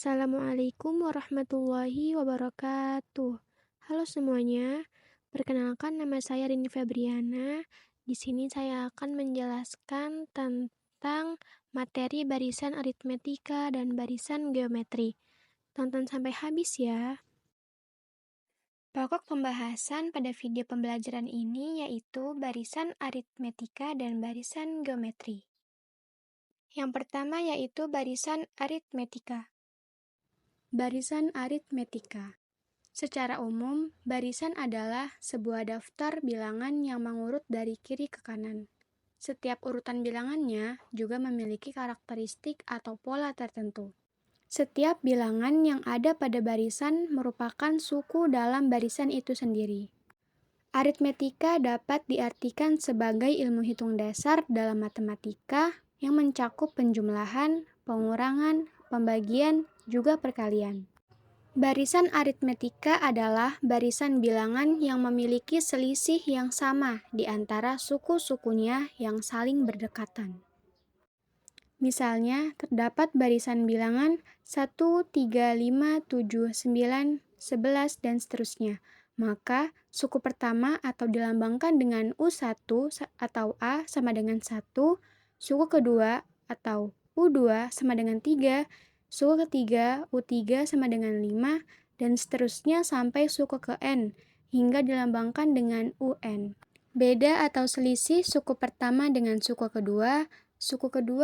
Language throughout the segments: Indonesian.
Assalamualaikum warahmatullahi wabarakatuh. Halo semuanya, perkenalkan nama saya Rini Febriana. Di sini saya akan menjelaskan tentang materi barisan aritmetika dan barisan geometri. Tonton sampai habis ya. Pokok pembahasan pada video pembelajaran ini yaitu barisan aritmetika dan barisan geometri. Yang pertama yaitu barisan aritmetika. Barisan aritmetika. Secara umum, barisan adalah sebuah daftar bilangan yang mengurut dari kiri ke kanan. Setiap urutan bilangannya juga memiliki karakteristik atau pola tertentu. Setiap bilangan yang ada pada barisan merupakan suku dalam barisan itu sendiri. Aritmetika dapat diartikan sebagai ilmu hitung dasar dalam matematika yang mencakup penjumlahan, pengurangan, pembagian, juga perkalian. Barisan aritmetika adalah barisan bilangan yang memiliki selisih yang sama di antara suku-sukunya yang saling berdekatan. Misalnya, terdapat barisan bilangan 1, 3, 5, 7, 9, 11, dan seterusnya. Maka, suku pertama atau dilambangkan dengan U1 atau A sama dengan 1, suku kedua atau U2 sama dengan 3, suku ketiga U3 sama dengan 5, dan seterusnya sampai suku ke N, hingga dilambangkan dengan UN. Beda atau selisih suku pertama dengan suku kedua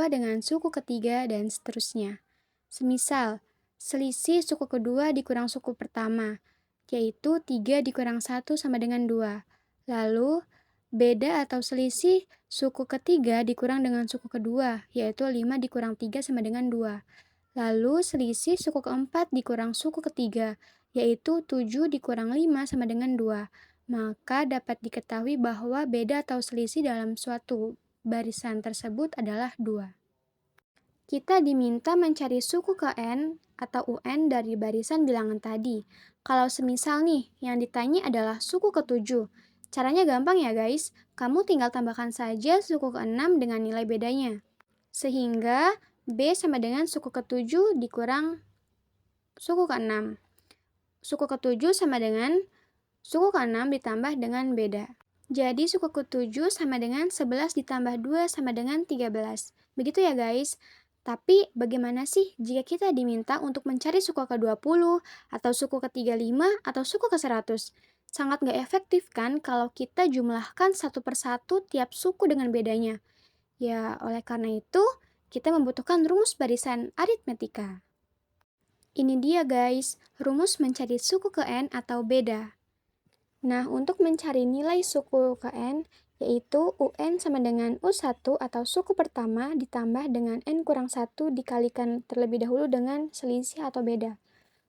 dengan suku ketiga, dan seterusnya. Semisal, selisih suku kedua dikurang suku pertama, yaitu 3 dikurang 1 sama dengan 2. Lalu, beda atau selisih suku ketiga dikurang dengan suku kedua, yaitu 5 dikurang 3 sama dengan 2. Lalu, selisih suku keempat dikurang suku ketiga, yaitu 7 dikurang 5 sama dengan 2. Maka dapat diketahui bahwa beda atau selisih dalam suatu barisan tersebut adalah 2. Kita diminta mencari suku ke N atau UN dari barisan bilangan tadi. Kalau semisal nih, yang ditanya adalah suku ke-7. Caranya gampang ya guys, kamu tinggal tambahkan saja suku ke-6 dengan nilai bedanya. Sehingga B sama dengan suku ke-7 dikurang suku ke-6. Suku ke-7 sama dengan suku ke-6 ditambah dengan beda. Jadi suku ke-7 sama dengan 11 ditambah 2 sama dengan 13. Begitu ya guys. Tapi bagaimana sih jika kita diminta untuk mencari suku ke-20 atau suku ke-35 atau suku ke-100? Sangat nggak efektif kan kalau kita jumlahkan satu persatu tiap suku dengan bedanya. Ya, oleh karena itu, kita membutuhkan rumus barisan aritmetika. Ini dia guys, rumus mencari suku ke N atau beda. Nah, untuk mencari nilai suku ke N, yaitu UN sama dengan U1 atau suku pertama ditambah dengan N kurang 1 dikalikan terlebih dahulu dengan selisih atau beda.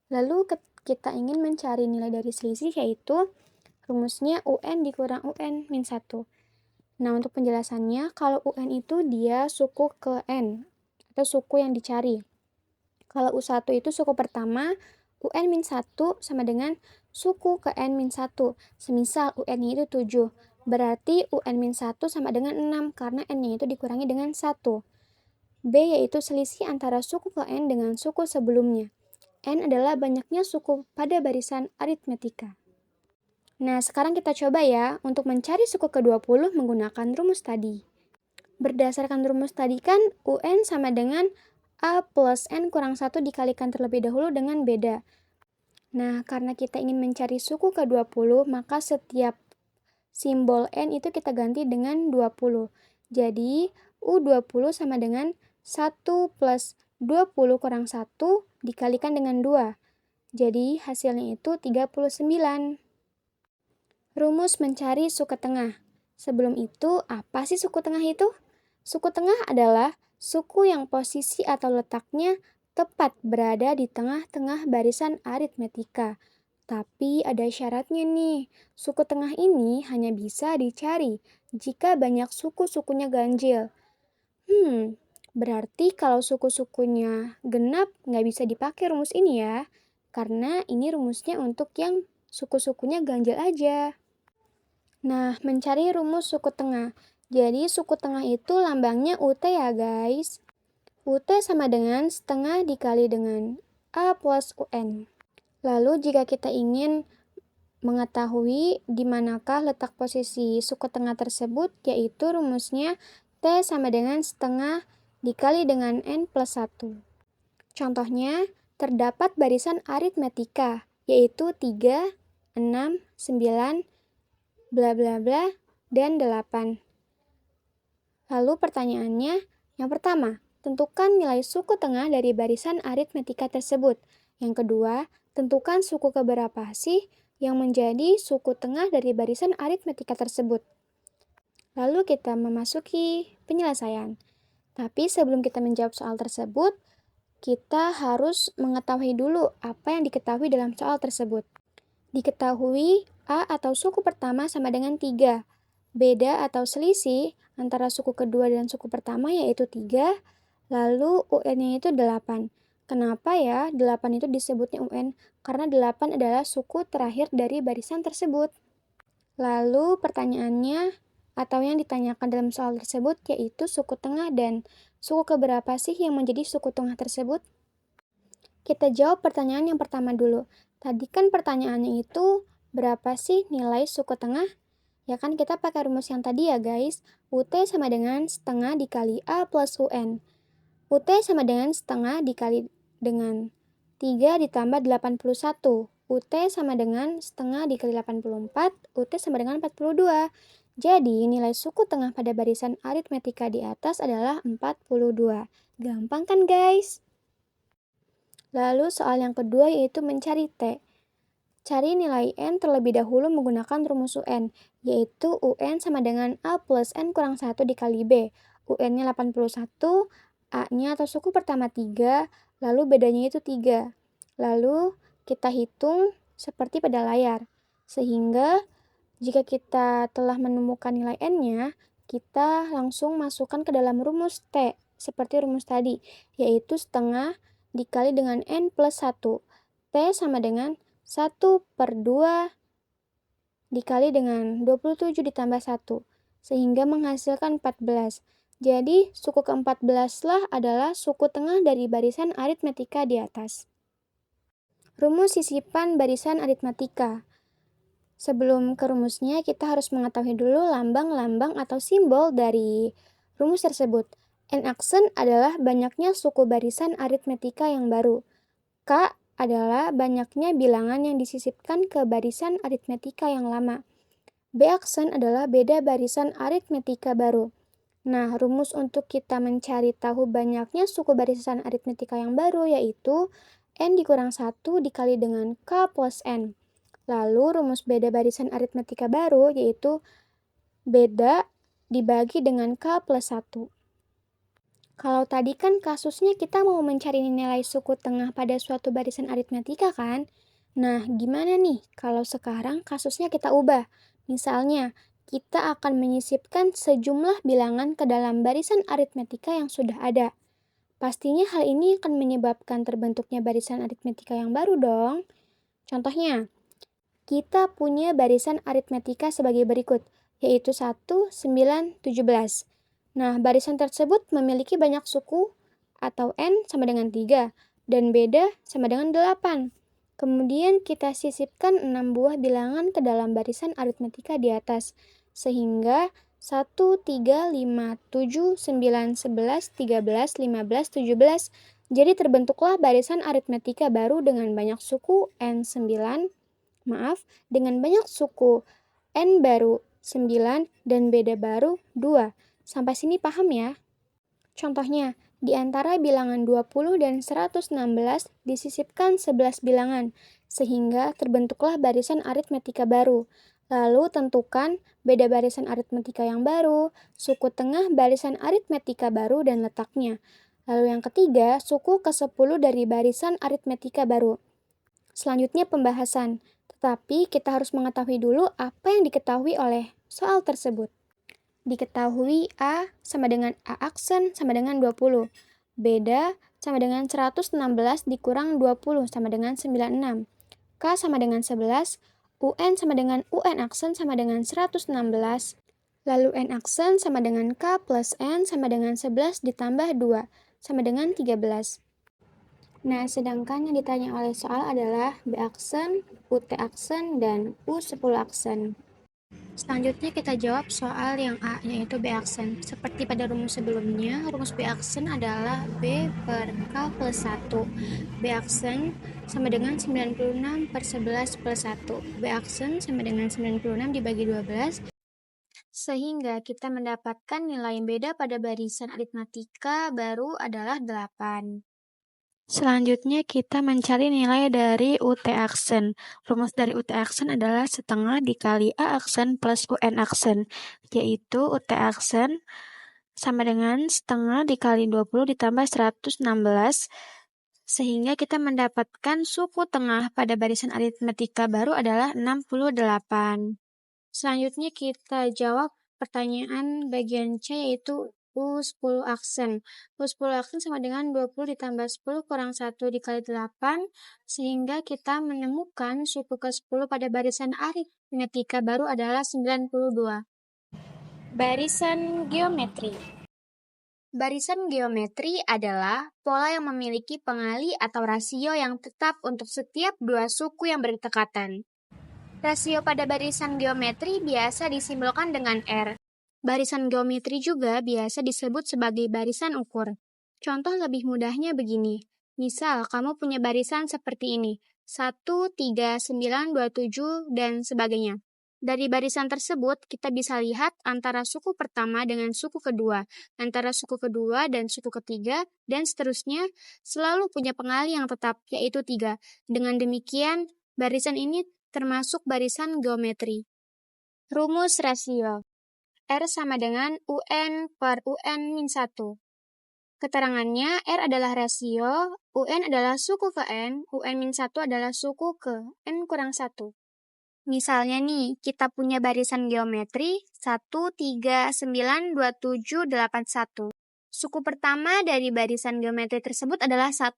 Lalu kita ingin mencari nilai dari selisih, yaitu rumusnya UN dikurang UN min 1. Nah, untuk penjelasannya, kalau UN itu dia suku ke N, atau suku yang dicari. Kalau U1 itu suku pertama, UN min 1 sama dengan suku ke N min 1. Semisal UN-nya itu 7. Berarti UN min 1 sama dengan 6 karena N-nya itu dikurangi dengan 1. B yaitu selisih antara suku ke N dengan suku sebelumnya. N adalah banyaknya suku pada barisan aritmetika. Nah, sekarang kita coba ya untuk mencari suku ke-20 menggunakan rumus tadi. Berdasarkan rumus tadi kan UN sama dengan A plus N kurang 1 dikalikan terlebih dahulu dengan beda. Nah, karena kita ingin mencari suku ke-20, maka setiap simbol N itu kita ganti dengan 20. Jadi, U20 sama dengan 1 plus 20 kurang 1 dikalikan dengan 2. Jadi, hasilnya itu 39. Rumus mencari suku tengah. Sebelum itu, apa sih suku tengah itu? Suku tengah adalah suku yang posisi atau letaknya tepat berada di tengah-tengah barisan aritmetika. Tapi ada syaratnya nih, suku tengah ini hanya bisa dicari jika banyak suku-sukunya ganjil. Berarti kalau suku-sukunya genap nggak bisa dipakai rumus ini ya, karena ini rumusnya untuk yang suku-sukunya ganjil aja. Nah, mencari rumus suku tengah. Jadi suku tengah itu lambangnya UT ya guys. UT sama dengan setengah dikali dengan A plus UN. Lalu jika kita ingin mengetahui di manakah letak posisi suku tengah tersebut, yaitu rumusnya T sama dengan setengah dikali dengan N plus 1. Contohnya, terdapat barisan aritmetika, yaitu 3, 6, 9, bla bla bla, dan 8. Lalu pertanyaannya, yang pertama, tentukan nilai suku tengah dari barisan aritmetika tersebut. Yang kedua, tentukan suku keberapa sih yang menjadi suku tengah dari barisan aritmetika tersebut. Lalu kita memasuki penyelesaian. Tapi sebelum kita menjawab soal tersebut, kita harus mengetahui dulu apa yang diketahui dalam soal tersebut. Diketahui A atau suku pertama sama dengan 3. Beda atau selisih antara suku kedua dan suku pertama yaitu 3, lalu UN-nya itu 8. Kenapa ya 8 itu disebutnya UN? Karena 8 adalah suku terakhir dari barisan tersebut. Lalu pertanyaannya atau yang ditanyakan dalam soal tersebut yaitu suku tengah dan suku keberapa sih yang menjadi suku tengah tersebut? Kita jawab pertanyaan yang pertama dulu. Tadi kan pertanyaannya itu berapa sih nilai suku tengah? Ya kan kita pakai rumus yang tadi ya guys. UT sama dengan setengah dikali A plus UN. UT sama dengan setengah dikali dengan 3 ditambah 81. UT sama dengan setengah dikali 84. UT sama dengan 42. Jadi nilai suku tengah pada barisan aritmetika di atas adalah 42. Gampang kan guys? Lalu soal yang kedua yaitu mencari T. Cari nilai N terlebih dahulu menggunakan rumus UN, yaitu UN sama dengan A plus N kurang 1 dikali B. UN-nya 81, A-nya atau suku pertama 3, lalu bedanya itu 3. Lalu kita hitung seperti pada layar. Sehingga jika kita telah menemukan nilai N-nya, kita langsung masukkan ke dalam rumus T, seperti rumus tadi, yaitu setengah dikali dengan N plus 1. T sama dengan 1/2 dikali dengan 27 ditambah 1, sehingga menghasilkan 14. Jadi, suku ke-14 lah adalah suku tengah dari barisan aritmetika di atas. Rumus sisipan barisan aritmetika. Sebelum ke rumusnya, kita harus mengetahui dulu lambang-lambang atau simbol dari rumus tersebut. N-aksen adalah banyaknya suku barisan aritmetika yang baru. K adalah banyaknya bilangan yang disisipkan ke barisan aritmetika yang lama. B-aksen adalah beda barisan aritmetika baru. Nah, rumus untuk kita mencari tahu banyaknya suku barisan aritmetika yang baru yaitu N dikurang 1 dikali dengan K plus N. Lalu rumus beda barisan aritmetika baru yaitu beda dibagi dengan K plus 1. Kalau tadi kan kasusnya kita mau mencari nilai suku tengah pada suatu barisan aritmetika kan? Nah, gimana nih kalau sekarang kasusnya kita ubah? Misalnya, kita akan menyisipkan sejumlah bilangan ke dalam barisan aritmetika yang sudah ada. Pastinya hal ini akan menyebabkan terbentuknya barisan aritmetika yang baru dong. Contohnya, kita punya barisan aritmetika sebagai berikut, yaitu 1, 9, 17. Nah, barisan tersebut memiliki banyak suku atau N sama dengan 3 dan beda sama dengan 8. Kemudian kita sisipkan 6 buah bilangan ke dalam barisan aritmetika di atas, sehingga 1, 3, 5, 7, 9, 11, 13, 15, 17. Jadi terbentuklah barisan aritmetika baru dengan banyak suku dengan banyak suku N baru 9 dan beda baru 2. Sampai sini paham ya? Contohnya, di antara bilangan 20 dan 116 disisipkan 11 bilangan, sehingga terbentuklah barisan aritmetika baru. Lalu tentukan beda barisan aritmetika yang baru, suku tengah barisan aritmetika baru dan letaknya. Lalu yang ketiga, suku ke-10 dari barisan aritmetika baru. Selanjutnya pembahasan, tetapi kita harus mengetahui dulu apa yang diketahui oleh soal tersebut. Diketahui A sama dengan A aksen sama dengan 20. Beda sama dengan 116 dikurang 20 sama dengan 96. K sama dengan 11. UN sama dengan UN aksen sama dengan 116. Lalu N aksen sama dengan K plus N sama dengan 11 ditambah 2 sama dengan 13. Nah, sedangkan yang ditanya oleh soal adalah B aksen, UT aksen, dan U10 aksen. Selanjutnya kita jawab soal yang A, yaitu B aksen. Seperti pada rumus sebelumnya, rumus B aksen adalah B per K plus 1. B aksen sama dengan 96 per 11 plus 1. B aksen sama dengan 96 dibagi 12, sehingga kita mendapatkan nilai yang beda pada barisan aritmatika baru adalah 8. Selanjutnya kita mencari nilai dari UT aksen. Rumus dari UT aksen adalah setengah dikali A aksen plus UN aksen, yaitu UT aksen sama dengan setengah dikali 20 ditambah 116, sehingga kita mendapatkan suku tengah pada barisan aritmatika baru adalah 68. Selanjutnya kita jawab pertanyaan bagian C, yaitu U10 aksen. U10 aksen sama dengan 20 ditambah 10 kurang 1 dikali 8, sehingga kita menemukan suku ke-10 pada barisan aritmatika baru adalah 92. Barisan geometri. Barisan geometri adalah pola yang memiliki pengali atau rasio yang tetap untuk setiap dua suku yang berdekatan. Rasio pada barisan geometri biasa disimbolkan dengan R. Barisan geometri juga biasa disebut sebagai barisan ukur. Contoh lebih mudahnya begini. Misal, kamu punya barisan seperti ini, 1, 3, 9, 2, 7, dan sebagainya. Dari barisan tersebut, kita bisa lihat antara suku pertama dengan suku kedua, antara suku kedua dan suku ketiga, dan seterusnya selalu punya pengali yang tetap, yaitu 3. Dengan demikian, barisan ini termasuk barisan geometri. Rumus rasio. R sama dengan UN per UN-1. Keterangannya, R adalah rasio, UN adalah suku ke N, UN-1 adalah suku ke N kurang 1. Misalnya nih, kita punya barisan geometri 1, 3, 9, 2, 7, 8, 1. Suku pertama dari barisan geometri tersebut adalah 1.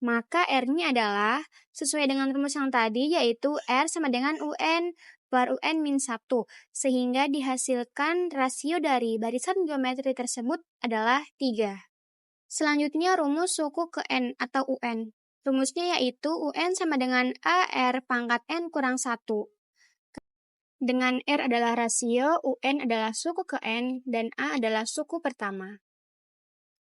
Maka R-nya adalah, sesuai dengan rumus yang tadi, yaitu R sama dengan UN per UN-1, sehingga dihasilkan rasio dari barisan geometri tersebut adalah 3. Selanjutnya rumus suku ke N atau UN. Rumusnya yaitu UN sama dengan AR pangkat N kurang 1. Dengan R adalah rasio, UN adalah suku ke N, dan A adalah suku pertama.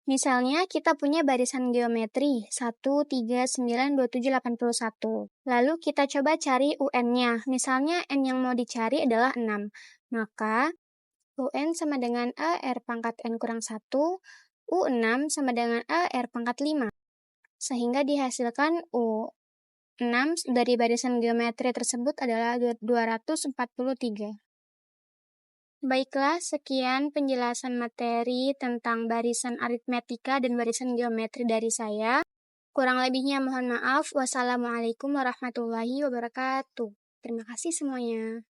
Misalnya, kita punya barisan geometri 1, 3, 9, 2, 7, 81. Lalu kita coba cari UN-nya. Misalnya, N yang mau dicari adalah 6. Maka, UN sama dengan AR pangkat N kurang 1, U6 sama dengan AR pangkat 5. Sehingga dihasilkan U6 dari barisan geometri tersebut adalah 243. Baiklah, sekian penjelasan materi tentang barisan aritmetika dan barisan geometri dari saya. Kurang lebihnya mohon maaf. Wassalamualaikum warahmatullahi wabarakatuh. Terima kasih semuanya.